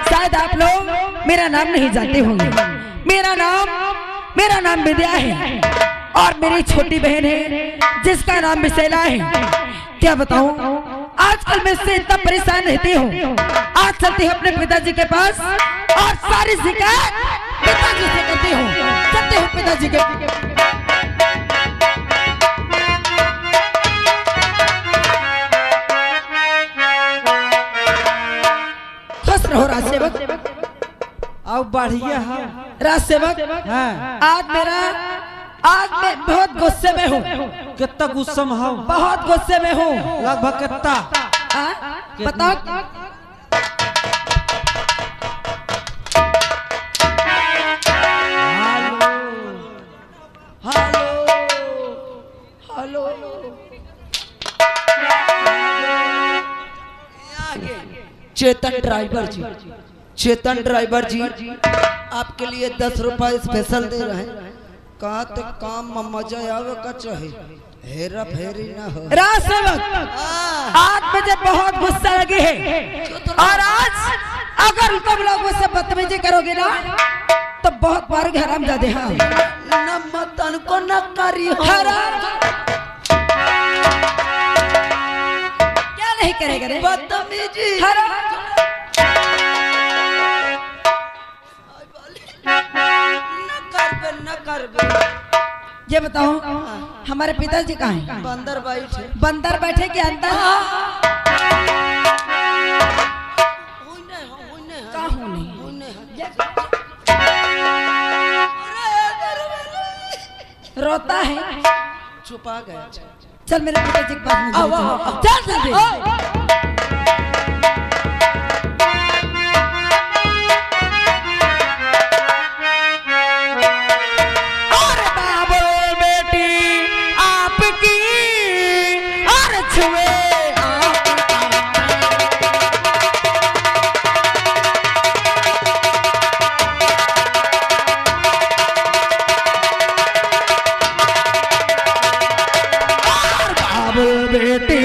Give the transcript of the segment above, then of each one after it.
शायद आप लोग मेरा नाम नहीं जानते होंगे। मेरा नाम विद्या है और मेरी छोटी बहन है जिसका नाम विशैला है। क्या बताऊं, आजकल मैं इससे इतना परेशान रहती हूँ। आज चलती हूँ अपने पिताजी के पास और सारी शिकायत पिताजी से करती हूँ। चलती हूँ पिताजी के। रहो राज सेवक। अब बढ़िया है राज सेवक। हाँ। आज मैं बहुत गुस्से में हूँ। कितना गुस्सा में हो? बहुत गुस्से में हूँ। लगभग कितना? बताओ। Hello hello. Chetan driver ji आपके लिए 10 रुपए स्पेशल दे रहे हैं। कहा तो काम में मजा आवे का चाहे, हेरा फेरी ना हो। राज सेवक, आज मुझे बहुत गुस्सा लगी है और आज अगर तुम लोगों से बदतमीजी करोगे ना तो बहुत बार हराम जादे। हाँ न मतन को न करी हो। क्या नहीं करेगा रे बदतमीजी। ये बताओ हमारे पिताजी कहाँ हैं? बंदर बैठे के अंदर। रोता है, छुपा गया। चल मेरे पिताजी के पास चल जल्दी। बेटी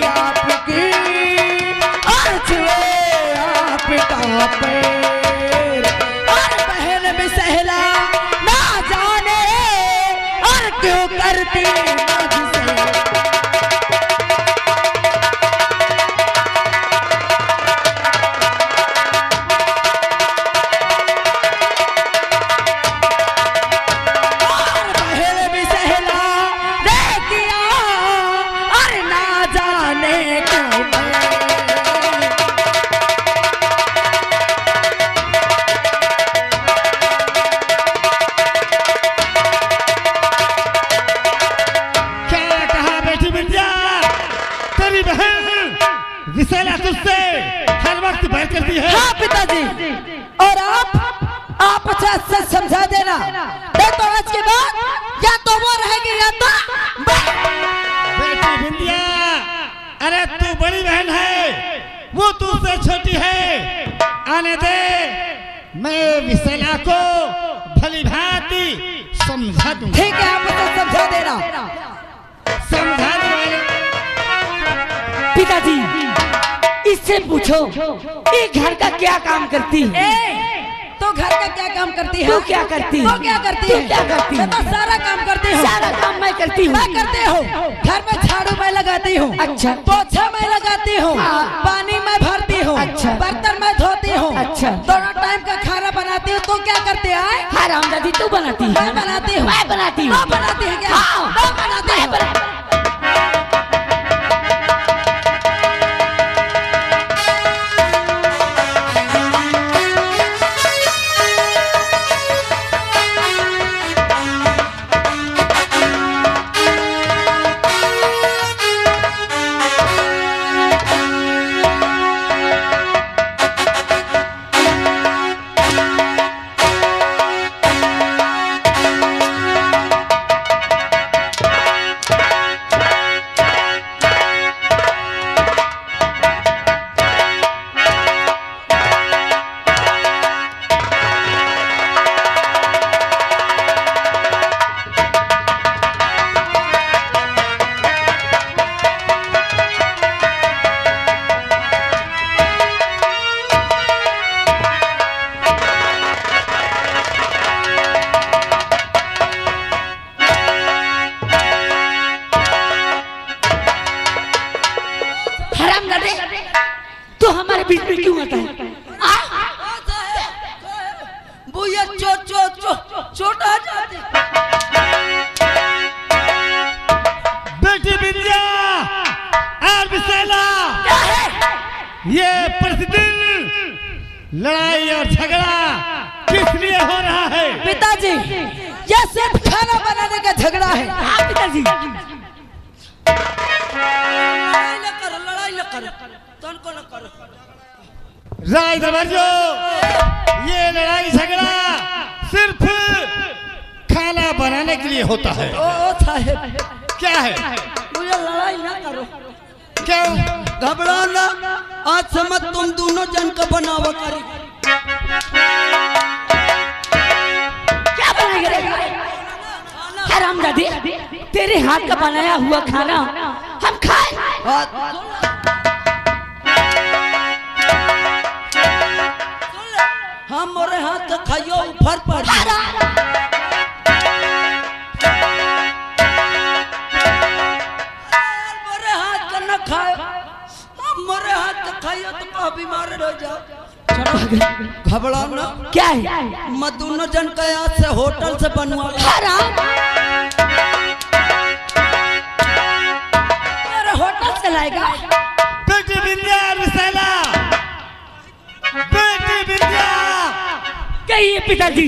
आपकी आपका पैर और बहन भी सहला ना जाने और क्यों करती विशैला तुझसे हर वक्त बात करती है। हाँ पिताजी, और आप अच्छा सच समझा देना, नहीं तो आज के बाद या तो वो रहेगी या तो बेटी बिंदिया। अरे तू बड़ी बहन है, वो तुझसे छोटी है। आने दे, मैं विशैला को भली भांति समझा दूंगा। ठीक है, आप तो समझा देना। समझा दूंगा। पिताजी इससे पूछो ये घर का क्या काम करती है? तो घर का क्या काम करती है? तू क्या करती है? क्या करती है? क्या करती है? मैं तो सारा काम करती हूँ। सारा काम मैं करती हूँ। मैं करती हूँ। घर में झाड़ू मैं लगाती हूँ। अच्छा। पोछा मैं लगाती हूँ। पानी मैं भरती हूँ। अच्छा। बर्तन मैं धोती हूँ। अच्छा। दोनों टाइम का खाना बनाती हूँ। तो क्या करते हैं? हरामजादी तू बनाती है? मैं बनाती हूँ। मैं बनाती हूँ। बनाती है क्या? मैं बनाती हूँ। हरामजादे, तू हमारे बीच में क्यों आता है? भैया छोटा जाते। बेटी विद्या और विशाला, ये प्रतिदिन लड़ाई और झगड़ा किस लिए हो रहा है? पिताजी, यह सिर्फ खाना बनाने का झगड़ा है। हाँ पिताजी। लड़ाई न करो, तनको न करो। राय दरबाजो, ये लड़ाई झगड़ा सिर्फ खाना बनाने के लिए होता है। ओ साहेब, क्या है? मुझे लड़ाई ना करो। क्यों? घबराओ ना, आज से मत तुम दोनों जन का बनावा करी। क्या बनाएगा? हरामजादे, तेरे हाथ का बनाया हुआ खाना हम खाएं। हम मोरे हाथ का खाइयो ऊपर पर। मोरे हाथ का न खाए, हम मोरे हाथ का खाइयो तो कहाँ बीमार हो जाओ। घबराओ ना। क्या है? मैं दोनों जन का आज से होटल से बनवा हराम, मेरा होटल चलाएगा। बेटी विद्या और विशाला, बेटी विद्या, कहिए पिताजी।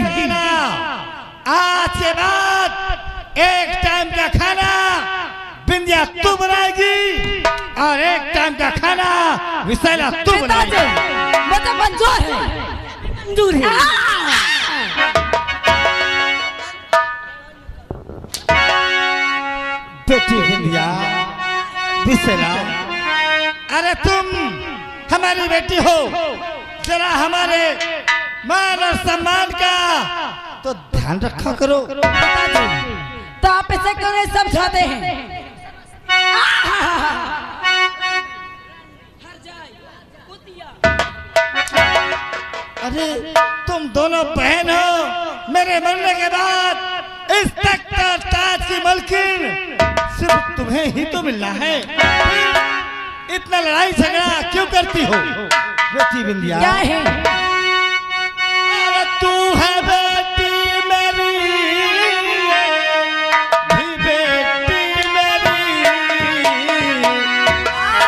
आज के बाद एक टाइम का खाना विद्या तू बनाएगी और एक टाइम का खाना विशाला तू बनाएगी। मतलब मंजूर है। मंजूर है। बेटी विद्या, विशाला, अरे तुम हमारी बेटी हो, जरा हमारे मान और सम्मान का तो ध्यान रखा करो। तो आप इसे क्यों नहीं समझाते हैं? अरे तुम दोनों बहन हो, मेरे मरने के बाद इस तख्त और ताज की मलकिन सिर्फ तुम्हें ही तो मिलना है। फिर इतना लड़ाई झगड़ा क्यों करती हो? बेटी विंध्या, क्या है? अरे तू है बेटी मेरी, भी बेटी मेरी,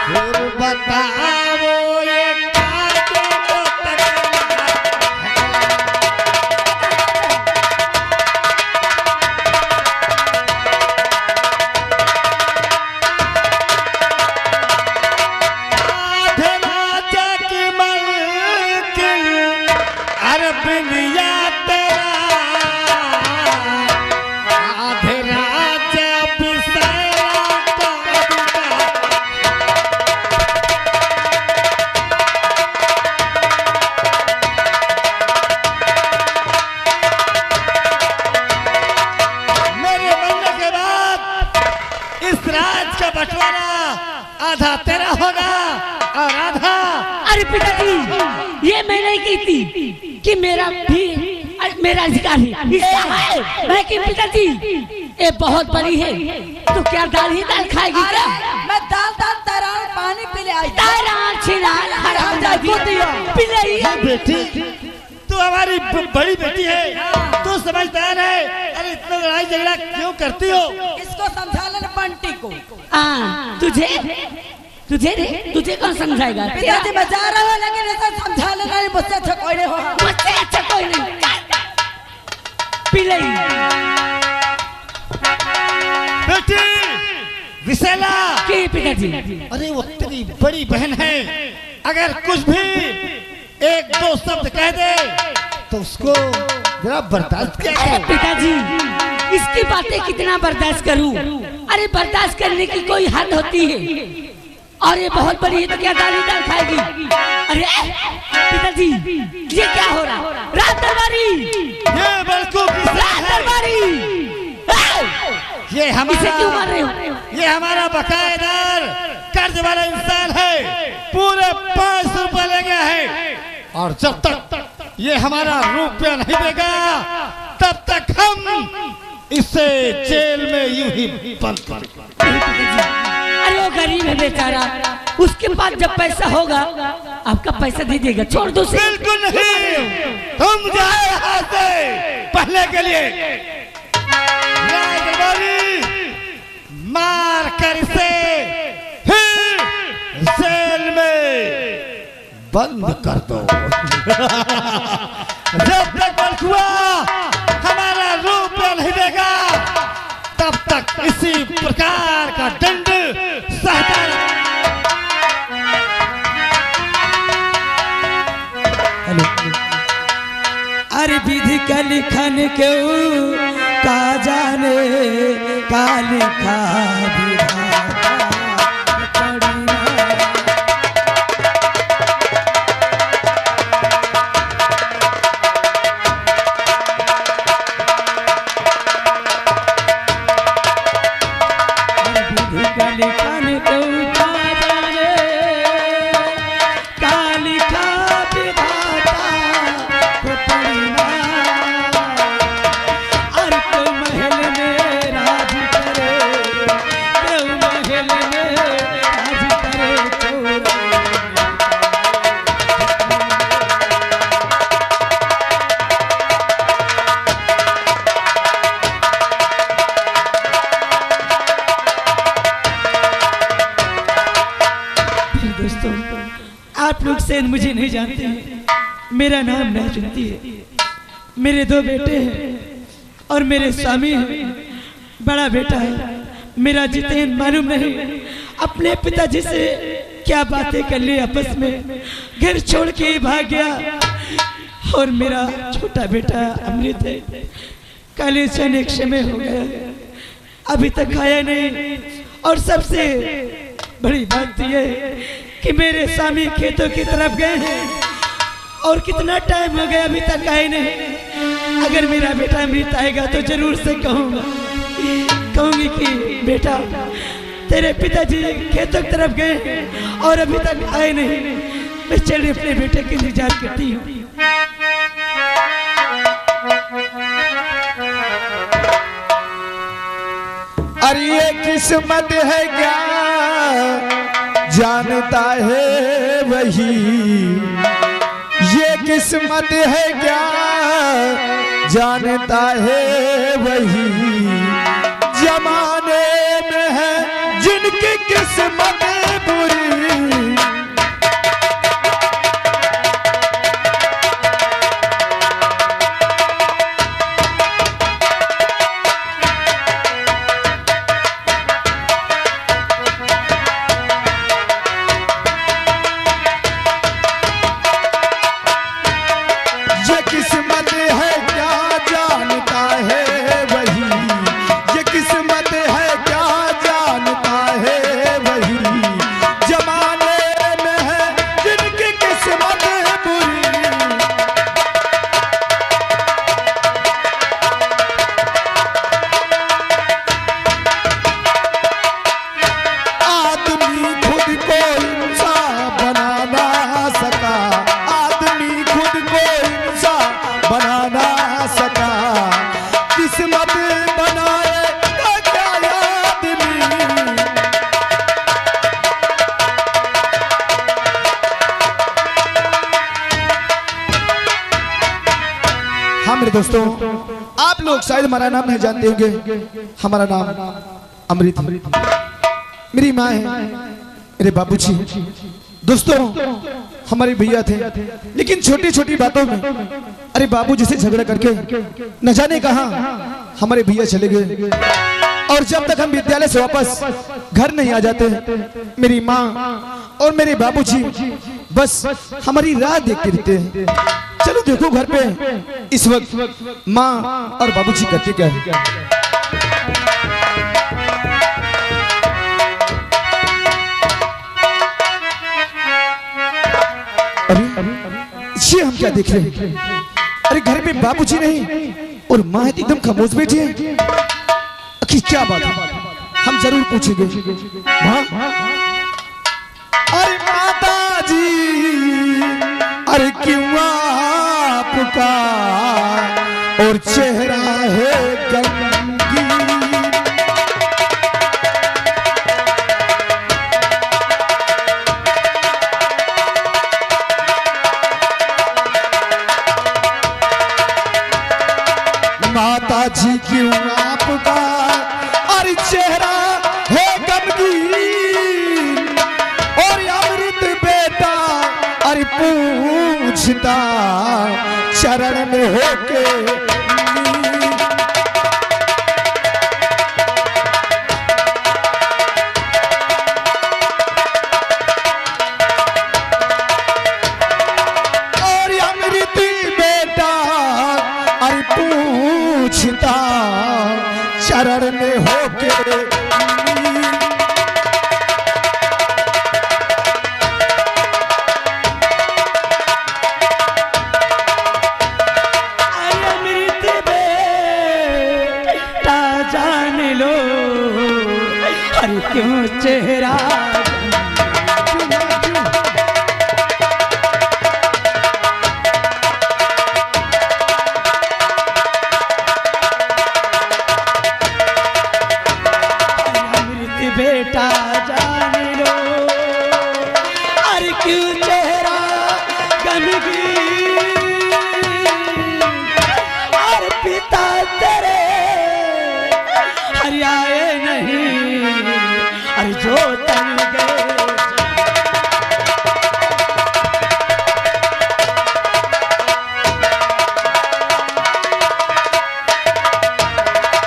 फिर बताओ ये काटो तक। आधे राजा की मलकिन, अरे बिंदिया तेरा, आधे राजा बिसेरा का बिका। मेरे मरने के बाद इस राज का बंटवारा आधा तेरा होगा और आधा। अरे पिताजी, ये मैं नहीं की थी कि मेरा भी मेरा अधिकार है, हिस्सा है। मैं कि पिताजी ये बहुत बड़ी है, तो क्या दाल ही दाल खाएगी क्या? मैं दाल तेरा पानी पी ले आई। तारा छिनाल हरामजादी पिलाई। बेटी, तू हमारी बड़ी बेटी है, तू समझदार है। अरे इतना लड़ाई झगड़ा क्यों करती हो? इसको समझा लेना बंटी को। तुझे तुझे रे, तुझे कौन समझाएगा? पिताजी मैं जा रहा हूँ, लेकिन ऐसा समझा लेना मुझसे अच्छा कोई नहीं होगा। मुझसे अच्छा कोई नहीं। पिलाई। बेटी विशाला, कि पिताजी, अरे वो तेरी बड़ी बहन है, अगर कुछ भी एक दो शब्द कह दे तो उसको जरा बर्दाश्त किया अरे करो। पिताजी, इसकी बातें कितना बर्दाश्त करूं? अरे बर्दाश्त करने की कोई हद होती है। और ये बहुत बड़ी है, तो क्या दाल ही दाल खाएगी? अरे पिताजी, ये क्या हो रहा? रात दरबारी, ये बेवकूफ रात दरबारी, ये इसे हमारा क्यों मार रहे हो? ये हमारा बकायेदार कर्ज वाला इंसान है, पूरे 500 रुपए ले गया है, और जब तक ये हमारा रुपया नहीं देगा तब तक हम इसे जेल में यूं ही बंद कर। अरे अरे वो गरीब है बेचारा, उसके पास जब पैसा होगा आपका पैसा दे देगा, छोड़ दो उसे। बिल्कुल नहीं, तुम जाए यहाँ से पहले के लिए मार कर से फिर जेल में बंद कर दो। जब तक बलकुआ हमारा रूप नहीं देगा तब तक इसी प्रकार का दंड सहता अरे विधि का लिखन क्यों का जाने का लिखा आप लोग शायद मुझे नहीं जानते हैं, मेरा नाम नाजुंती है। मेरे दो बेटे हैं और मेरे स्वामी हैं। बड़ा बेटा है मेरा जितेन मालूम नहीं अपने पिताजी से क्या बातें कर ली आपस में, घर छोड़ के ही भाग गया। और मेरा छोटा बेटा अमृत है, काले चने क्षमे हो गया, अभी तक आया नहीं। और सबसे बड़ी बात यह है कि मेरे स्वामी खेतों की तरफ गए हैं और कितना टाइम हो गया अभी तक आए नहीं। अगर मेरा बेटा अमृत आएगा तो जरूर से कहूंगी कि बेटा तेरे पिताजी खेतों की तरफ गए हैं और अभी तक आए नहीं। मैं चल अपने बेटे के इंतजार करती हूँ। अरे ये किस्मत है क्या जानता है वही, ये किस्मत है क्या जानता है वही, जमाने में है जिनकी किस्मत बुरी। दोस्तों आप लोग शायद हमारा नाम नहीं जानते होंगे, हमारा नाम अमृत है। मेरी माँ है, मेरे बाबूजी। दोस्तों हमारे भैया थे, लेकिन छोटी छोटी बातों में अरे बाबूजी से झगड़ा करके न जाने कहां हमारे भैया चले गए। और जब तक हम विद्यालय से वापस घर नहीं आ जाते, मेरी माँ और मेरे बाबूजी बस हमारी राह देखते रहते हैं। चलो देखो घर पे इस वक्त माँ और बाबूजी करते क्या है। अरे ये हम क्या देख रहे हैं? अरे घर पे बाबूजी नहीं और माँ एकदम खामोश बैठी है। आखिर क्या बात है? हम जरूर पूछेंगे। माँ, अरे माता जी, अरे क्यों आपका और चेहरा है गमगीन? पिताजी क्यों आपका और चेहरा है गमगीन और अमृत बेटा और पूछता चरण में होके और अमृत बेटा और पूछता चरण में होके क्यों चेहरा अमृत बेटा जान लो अरे क्यों चेहरा गमगीन और पिता तेरे हरियाए नहीं अरे जो तन गए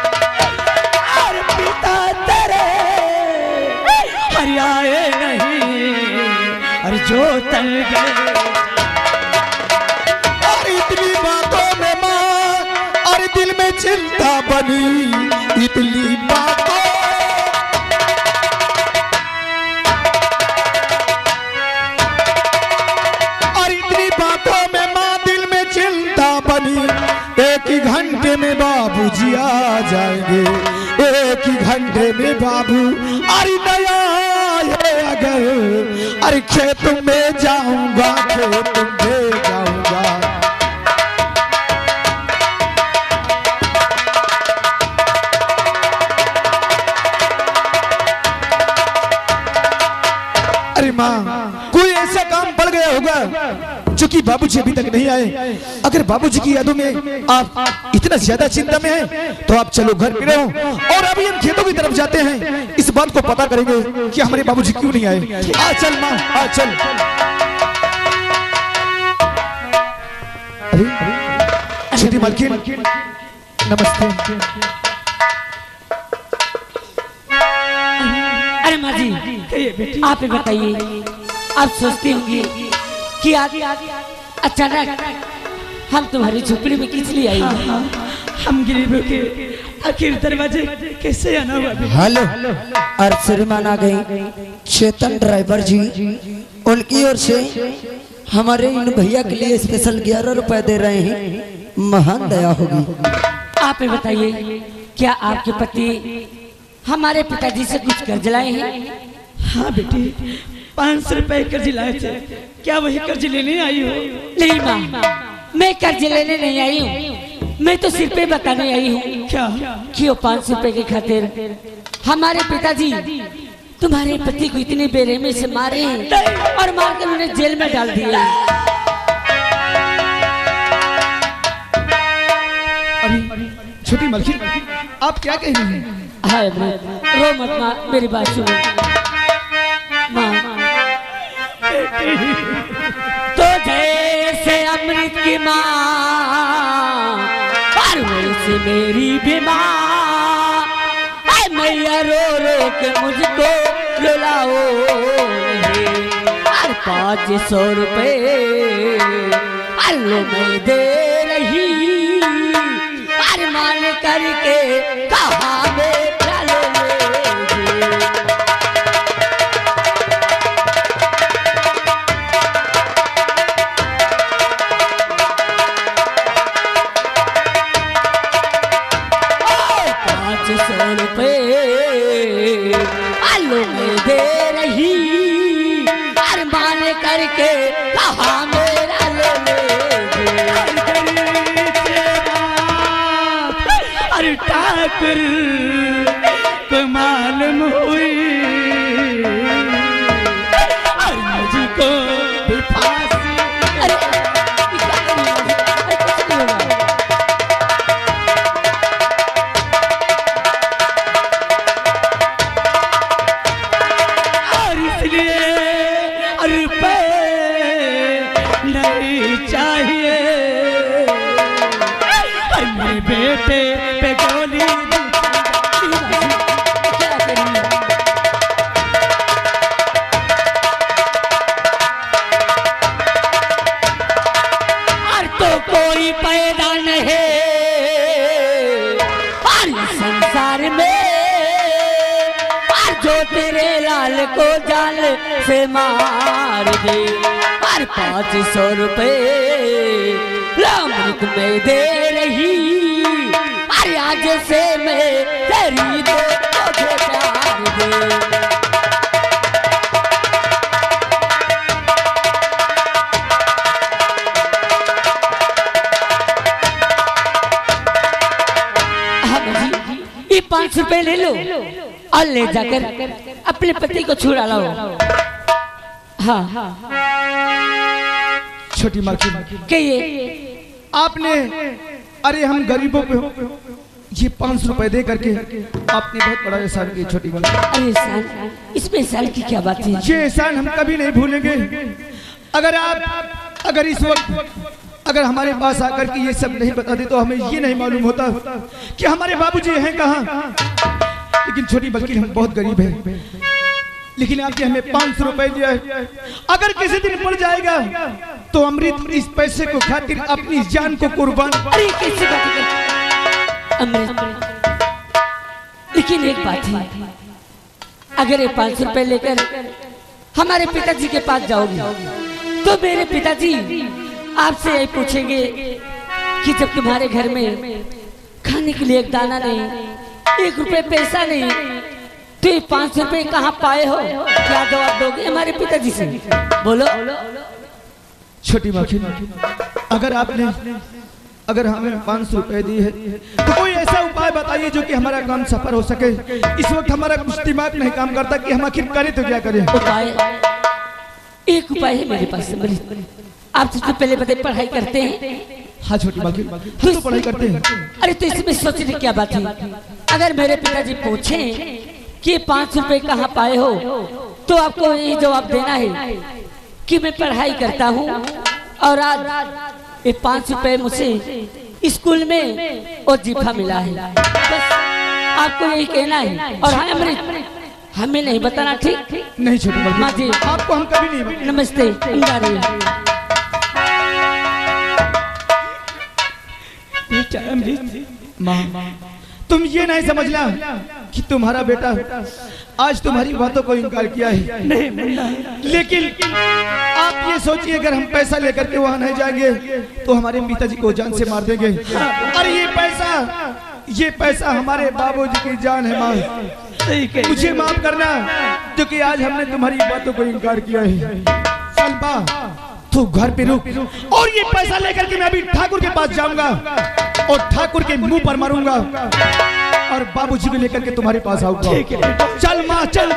और पिता तेरे हरियाए नहीं अरे जो तन गए और इतनी बातों में माँ और दिल में चिंता बनी इतनी बातों एक ही घंटे में बाबूजी आ जाएंगे एक ही घंटे में बाबू अरे नया है अगर अरे खेत में जाऊंगा खेत में जाऊंगा अरे माँ कोई ऐसा काम पड़ गया होगा चूंकि बाबूजी अभी तक नहीं आए अगर बाबूजी की यादों में आप इतना ज्यादा चिंता में हैं तो आप चलो घर पे रहो और अभी हम खेतों की तरफ जाते हैं इस बात को पता करेंगे कि हमारे बाबूजी क्यों नहीं आए आ चल माँ आ चल अरे छोटी मालकिन नमस्ते अरे माँ जी आप ही बताइए आप सोचती होंगी कि आज अचानक हम तुम्हारी झोपड़ी में किस लिए आई हम गरीबों के आखिर दरवाजे कैसे आना हुआ हेलो और श्रीमान आ गई चेतन ड्राइवर जी उनकी ओर से हमारे इन भैया के लिए स्पेशल 11 रुपए दे रहे हैं महान दया होगी आप ही बताइए क्या आपके पति हमारे पिताजी से कुछ कर्ज लाए हैं हाँ बेटी 500 रुपए कर्ज लाए थे क्या वही कर्ज लेने आई हो नहीं माँ मैं कर्ज लेने नहीं आई हूँ मैं तो सिर्फ पे बताने आई हूँ क्या कि वो 500 रुपए की खातिर हमारे पिताजी तुम्हारे पति को इतने बेरहमी से मारे और मारकर उन्हें जेल में डाल दिया छोटी मलकिन आप क्या कह रही हैं हाय रो मत माँ मेरी बात सुनो माँ तो जैसे अमृत की माँ और वैसे मेरी भी माँ मैया रो रो के मुझको रुलाओ और 500 रुपए अल्लाह मैं दे रही और मान करके कहा दे रही अरमान करके कहा मेरा ले अरे ठाकुर को मालूम हुई और मुझको भी फांसी अरे, अरे, कुछ नहीं होगा। रुपए नहीं चाहिए, मेरे बेटे पे गोली क्या करेंगे? और तो कोई पैदा नहीं और संसार में, और जो तेरे लाल को जान से मार दे, और 500 रुपए अमृत में दे रही, अरे आज से मैं तेरी तो तुझे प्यार दे। ये 500 रुपए ले लो और ले जाकर अपने पति को छुड़ा लाओ। हाँ छोटी मालकिन, कहिए। आपने, अरे हम गरीबों पे ये 500 रुपए दे करके आपने बहुत बड़ा एहसान किया छोटी मालकिन। अरे एहसान, इसमें एहसान की क्या बात है? ये एहसान हम कभी नहीं भूलेंगे। अगर इस वक्त अगर हमारे पास आकर के ये सब नहीं बताते तो हमें ये नहीं मालूम होता कि हमारे बाबूजी हैं कहाँ। लेकिन छोटी बल्कि हम बहुत गरीब हैं, लेकिन आपने हमें 500 रुपए दिया है। अगर किसी दिन पड़ जाएगा तो अमृत इस पैसे को खातिर अपनी जान को कुर्बान। अरे कैसे बात कर अमृत? लेकिन एक बात है, अगर ये 500 रुपए लेकर हमारे पिताजी के पास जाओगे तो मेरे पिताजी आपसे यही पूछेंगे कि जब तुम्हारे घर में खाने के लिए एक दाना नहीं, 1 रुपए पैसा नहीं, तो ये 500 रुपए कहाँ पाए हो? क्या जवाब दोगे हमारे पिताजी से? बोलो। छोटी मालकिन, अगर हमें 500 रुपए दी है तो कोई ऐसा उपाय बताइए जो कि हमारा काम सफल हो सके। इस वक्त हमारा कुछ दिमाग नहीं काम करता कि हम आखिर करें तो क्या करें। उपाय, एक उपाय है मेरे पास। आप सबसे पहले बताइए, पढ़ाई करते हैं? हाँ छोटी मालकिन, हम तो पढ़ाई करते हैं। अरे तो इसमें सोचने क्या बात है? अगर मेरे पिताजी पूछें कि 500 रुपए कहाँ पाए हो तो आपको यही जवाब देना है कि मैं पढ़ाई करता हूँ और आज ये 500 रुपए मुझे स्कूल में वजीफा मिला है। बस आपको यही कहना है। और हाँ अमृत, हमें नहीं बताना, ठीक? नहीं छोटी मालकिन, माँ जी आपको हम कभी नहीं बताएंगे। नमस्ते। माँ, तुम ये नहीं समझना कि तुम्हारा बेटा आज तुम्हारी बातों को इनकार किया है। लेकिन आप ये सोचिए, अगर हम पैसा लेकर के वहाँ नहीं जाएंगे तो हमारे पिताजी को जान से मार देंगे। और ये पैसा हमारे बाबूजी की जान है। माँ मुझे माफ करना जो कि आज हमने तुम्हारी बातों को इनकार किया है। चल माँ तू घर पे रुक, और ये पैसा लेकर के मैं अभी ठाकुर के पास जाऊंगा और ठाकुर के मुंह पर मारूंगा और बाबूजी को लेकर के तुम्हारे पास आऊंगा। चल माँ चल।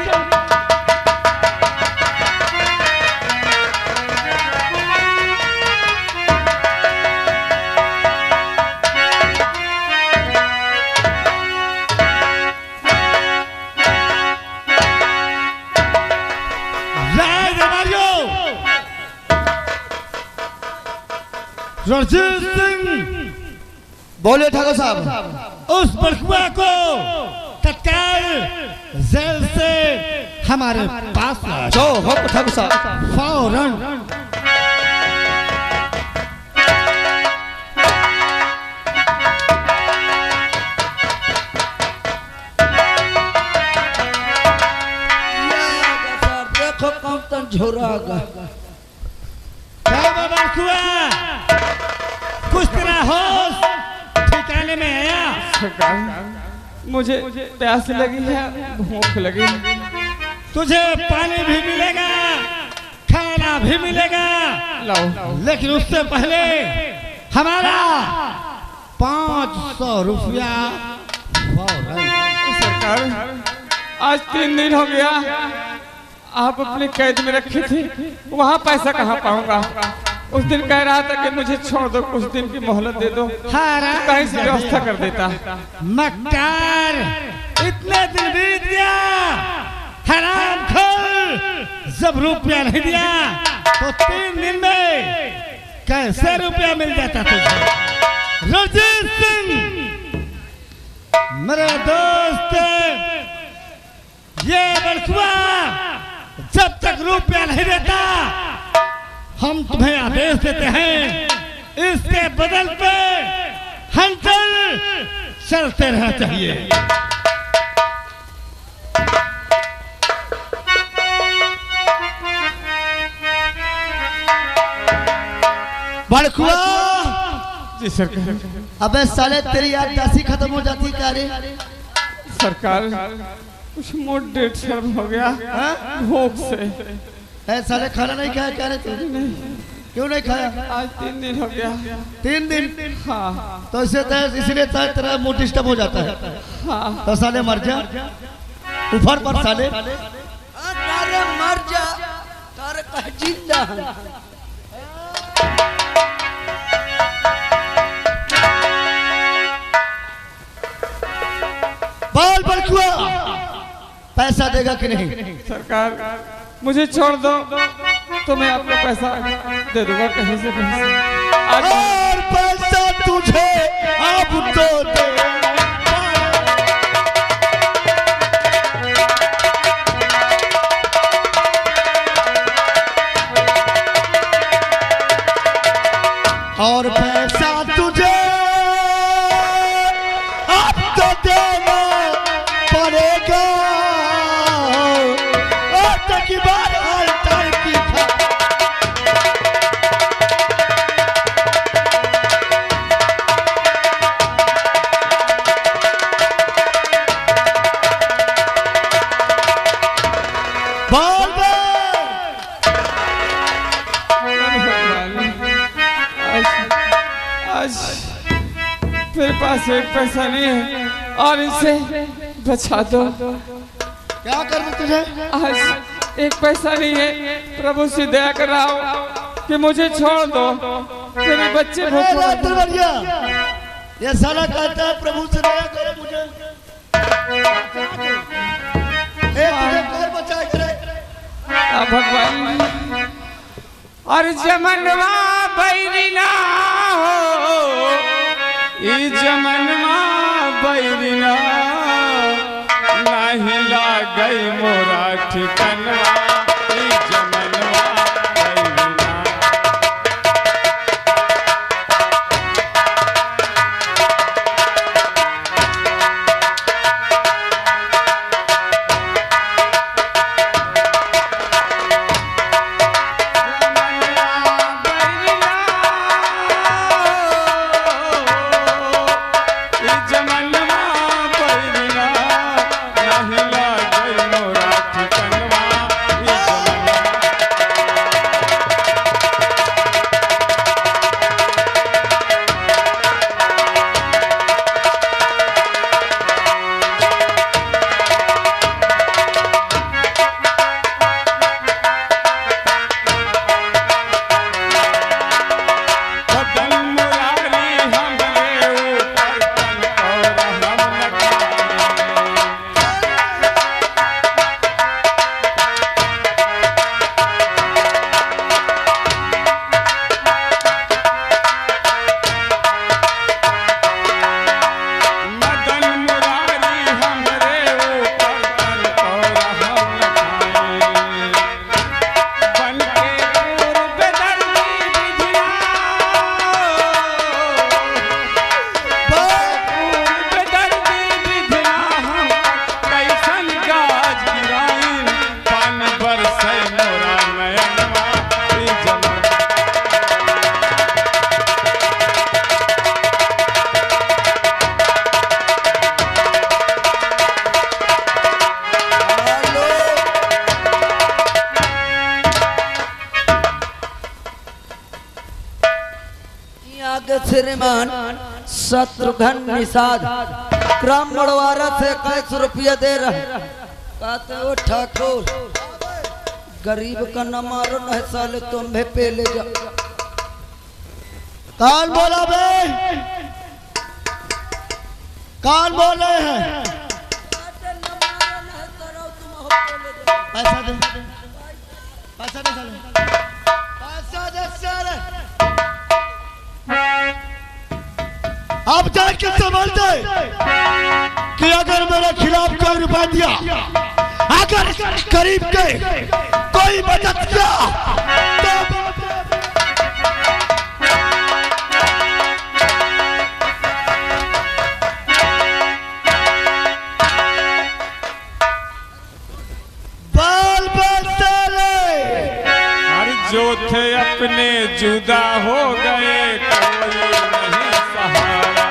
रणजीत सिंह, बोले ठाकुर साहब, उस बड़कुआ को तत्काल जेल से हमारे पास ला जो हो ठाकुर साहब। फौरन। देखो कौन तन झोरागा। कुछ तेरा होश ठिकाने में आया? मुझे प्यास लगी है, भूख लगी। तुझे पानी भी मिलेगा, खाना भी मिलेगा, लेकिन उससे पहले हमारा 500 रुपया फौरन। सरकार, आज 3 दिन हो गया आप अपने कैद में रखे थे, वहाँ पैसा कहाँ पाऊंगा? उस दिन कह रहा था कि मुझे छोड़ दो, कुछ दिन की मोहलत दे दो, कहीं से व्यवस्था कर देता। मक्कार, इतने दिन बीत गया, हरामखोर, जब रुपया नहीं दिया तो 3 दिन में कैसे रुपया मिल जाता तुझे? रंजीत सिंह मेरे दोस्त, ये बड़कुआ जब तक रुपया नहीं देता हम तुम्हें आदेश देते हैं, इसके बदल पे हंटर चलते रहना चाहिए। बड़कुआ जी सरकार। अबे साले तेरी याददाश्त खत्म हो जाती क्या रे? सरकार कुछ मूड डेट सर्व हो गया भूख से। ऐ साले खाना नहीं खाया क्या रे तू? क्यों नहीं खाया? आज 3 दिन हो गया। 3 दिन? हाँ तो इसलिए तेरा मूड डिस्टर्ब हो जाता है। हाँ तो साले मर जा ऊपर पर साले। अरे मर जा तारे कह जिंदा है। बाल बड़कुआ पैसा देगा कि नहीं? सरकार मुझे छोड़ दो तो मैं आपको पैसा दे दूंगा कहीं से आज। और पैसा तुझे अब तो दे। और पैसा तुझे अब तो देना पड़ेगा। और तक बार हर की आज मेरे पास एक पैसा नहीं है और इसे बचा दो। क्या करना तुझे? आज एक पैसा नहीं है, प्रभु से दया कर रहा हूँ कि मुझे छोड़ दो, मेरे बच्चे बढ़िया। ये साला कहता है प्रभु से दया करो मुझे। तुझे कौन बचाए करे? भगवान और जमनवा बैरिना हो, ई जमनवा बैरिना नहीं लागई मोरा ठिकनवा, ई जमनवा बैरिना। श्रीमान शत्रुघ्न निषाद क्रम मड़वारा से 21 रुपया दे रहे। कहते हो ठाकुर गरीब का न मारो न साले तुम्हें पे ले जा। कौन बोला बे? कौन बोले हैं? पैसा दे। आप जान के समझते कि अगर मेरे खिलाफ कोई रुपया दिया, अगर करीब के कोई मदद किया तो बाल बच्चे जो थे अपने जुदा हो गए, कोई नहीं सहारा।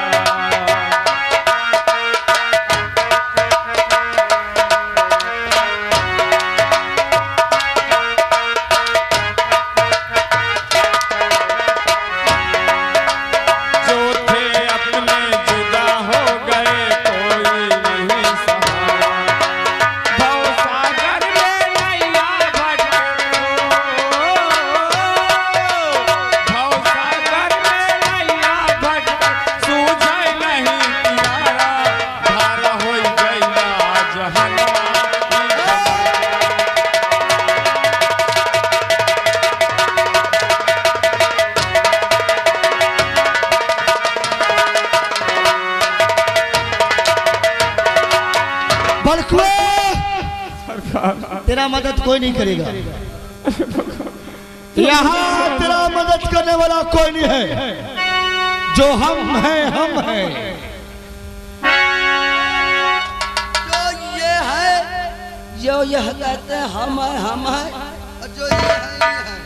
जो थे अपने जुदा हो गए, कोई नहीं सहारा। भवसागर में नैया भटको, भवसागर में नैया भटको, सूझे नहीं किनारा, धार होई गइला जहन्नुमा बलकुए, तेरा मदद कोई नहीं करेगा। यहाँ तेरा मदद करने वाला कोई नहीं है। जो हम हैं, हम हैं। जो ये है, जो यह कहते हैं हम है, और जो ये है, ये है।